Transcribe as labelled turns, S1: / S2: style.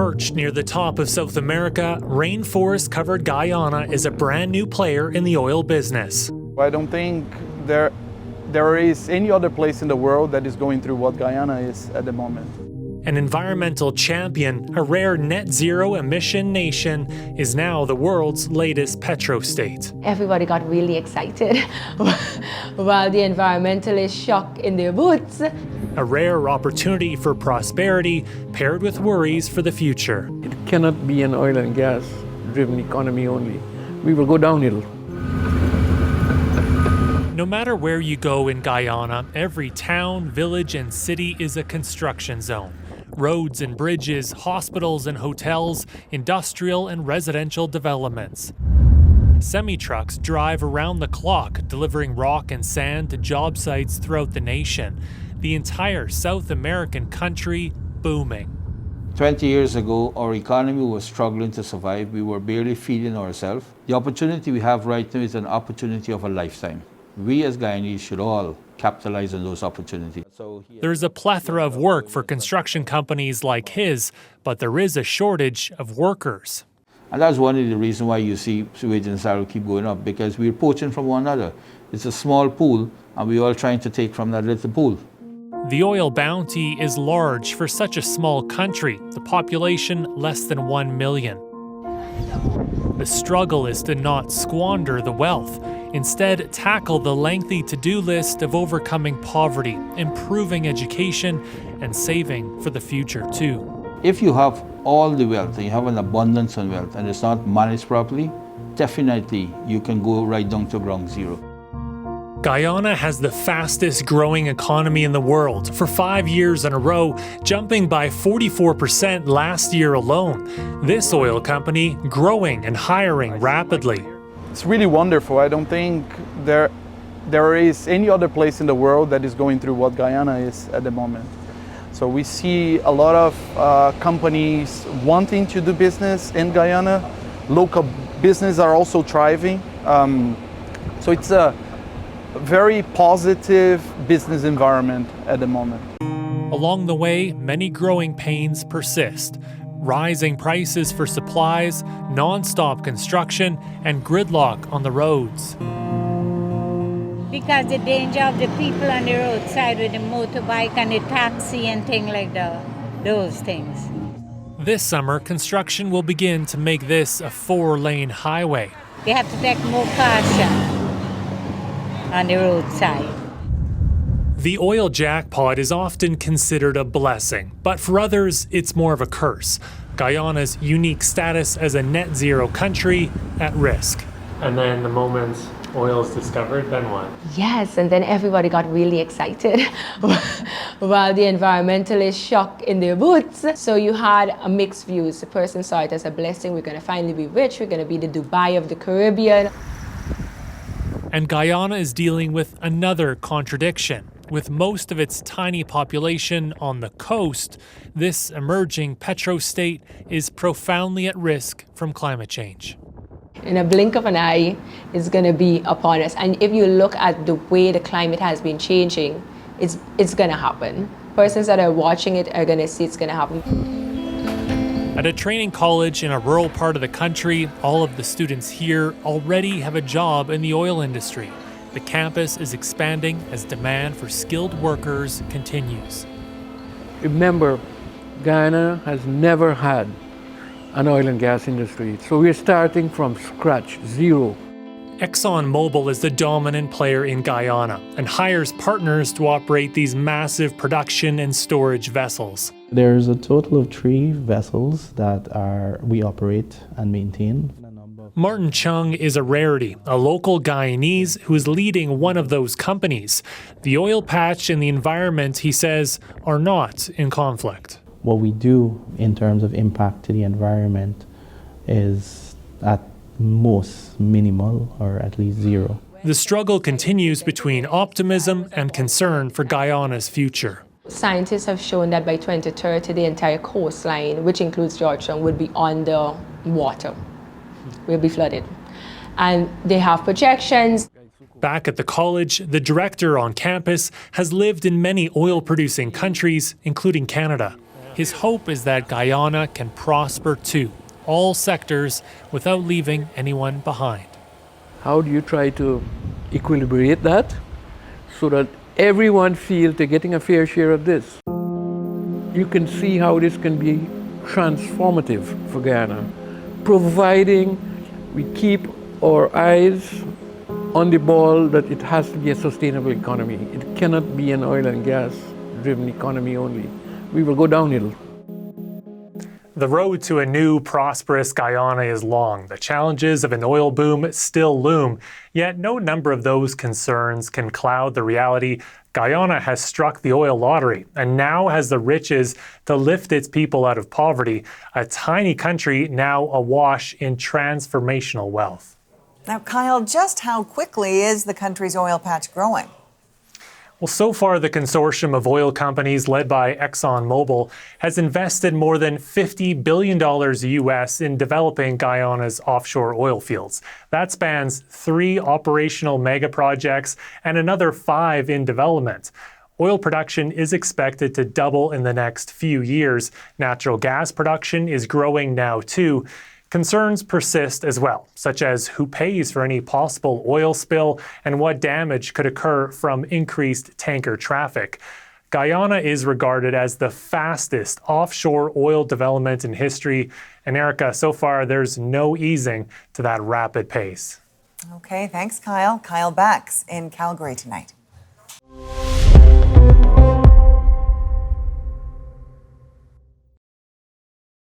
S1: Perched near the top of South America, rainforest-covered Guyana is a brand new player in the oil business.
S2: I don't think there is any other place in the world that is going through what Guyana is at the moment.
S1: An environmental champion, a rare net-zero emission nation, is now the world's latest petrostate.
S3: Everybody got really excited while the environmentalists shock in their boots.
S1: A rare opportunity for prosperity paired with worries for the future.
S4: It cannot be an oil and gas driven economy only. We will go downhill.
S1: No matter where you go in Guyana, every town, village, and city is a construction zone. Roads and bridges, hospitals and hotels, industrial and residential developments. Semi-trucks drive around the clock, delivering rock and sand to job sites throughout the nation. The entire South American country booming.
S5: 20 years ago, our economy was struggling to survive. We were barely feeding ourselves. The opportunity we have right now is an opportunity of a lifetime. We as Guyanese should all capitalize on those opportunities.
S1: There's a plethora of work for construction companies like his, but there is a shortage of workers.
S5: And that's one of the reasons why you see wage and salary keep going up, because we're poaching from one another. It's a small pool, and we're all trying to take from that little pool.
S1: The oil bounty is large for such a small country, the population less than 1 million. The struggle is to not squander the wealth. Instead, tackle the lengthy to-do list of overcoming poverty, improving education, and saving for the future too.
S5: If you have all the wealth and you have an abundance of wealth and it's not managed properly, definitely you can go right down to ground zero.
S1: Guyana has the fastest growing economy in the world for 5 years in a row, jumping by 44% last year alone. This oil company growing and hiring rapidly.
S2: It's really wonderful. I don't think there is any other place in the world that is going through what Guyana is at the moment. So we see a lot of companies wanting to do business in Guyana. Local businesses are also thriving. So it's a very positive business environment at the moment.
S1: Along the way, many growing pains persist. Rising prices for supplies, non-stop construction, and gridlock on the roads.
S6: Because the danger of the people on the roadside with the motorbike and the taxi and things like those things.
S1: This summer, construction will begin to make this a 4-lane highway.
S6: They have to take more caution on the roadside.
S1: The oil jackpot is often considered a blessing, but for others, it's more of a curse. Guyana's unique status as a net zero country at risk. And then the moment oil is discovered, then what?
S3: Yes, and then everybody got really excited while the environmentalists shock in their boots. So you had a mixed views. The person saw it as a blessing. We're going to finally be rich. We're going to be the Dubai of the Caribbean.
S1: And Guyana is dealing with another contradiction. With most of its tiny population on the coast, this emerging petrostate is profoundly at risk from climate change.
S3: In a blink of an eye, it's going to be upon us. And if you look at the way the climate has been changing, it's going to happen. Persons that are watching it are going to see it's going to happen.
S1: At a training college in a rural part of the country, all of the students here already have a job in the oil industry. The campus is expanding as demand for skilled workers continues.
S4: Remember, Guyana has never had an oil and gas industry, so we're starting from scratch, zero.
S1: ExxonMobil is the dominant player in Guyana and hires partners to operate these massive production and storage vessels.
S7: There's a total of 3 vessels that we operate and maintain.
S1: Martin Chung is a rarity, a local Guyanese who is leading one of those companies. The oil patch and the environment, he says, are not in conflict.
S7: What we do in terms of impact to the environment is at most minimal, or at least zero.
S1: The struggle continues between optimism and concern for Guyana's future.
S3: Scientists have shown that by 2030, the entire coastline, which includes Georgetown, would be under water. Will be flooded. And they have projections.
S1: Back at the college, the director on campus has lived in many oil-producing countries, including Canada. His hope is that Guyana can prosper too, all sectors, without leaving anyone behind.
S4: How do you try to equilibrate that so that everyone feels they're getting a fair share of this? You can see how this can be transformative for Guyana, providing we keep our eyes on the ball that it has to be a sustainable economy. It cannot be an oil and gas driven economy only. We will go downhill.
S1: The road to a new, prosperous Guyana is long. The challenges of an oil boom still loom. Yet no number of those concerns can cloud the reality Guyana has struck the oil lottery and now has the riches to lift its people out of poverty, a tiny country now awash in transformational wealth.
S8: Now, Kyle, just how quickly is the country's oil patch growing?
S1: Well, so far, the consortium of oil companies led by ExxonMobil has invested more than $50 billion US in developing Guyana's offshore oil fields. That spans 3 operational mega projects and another 5 in development. Oil production is expected to double in the next few years. Natural gas production is growing now too. Concerns persist as well, such as who pays for any possible oil spill and what damage could occur from increased tanker traffic. Guyana is regarded as the fastest offshore oil development in history. And Erica, so far there's no easing to that rapid pace.
S8: Okay, thanks, Kyle. Kyle Bakx in Calgary tonight.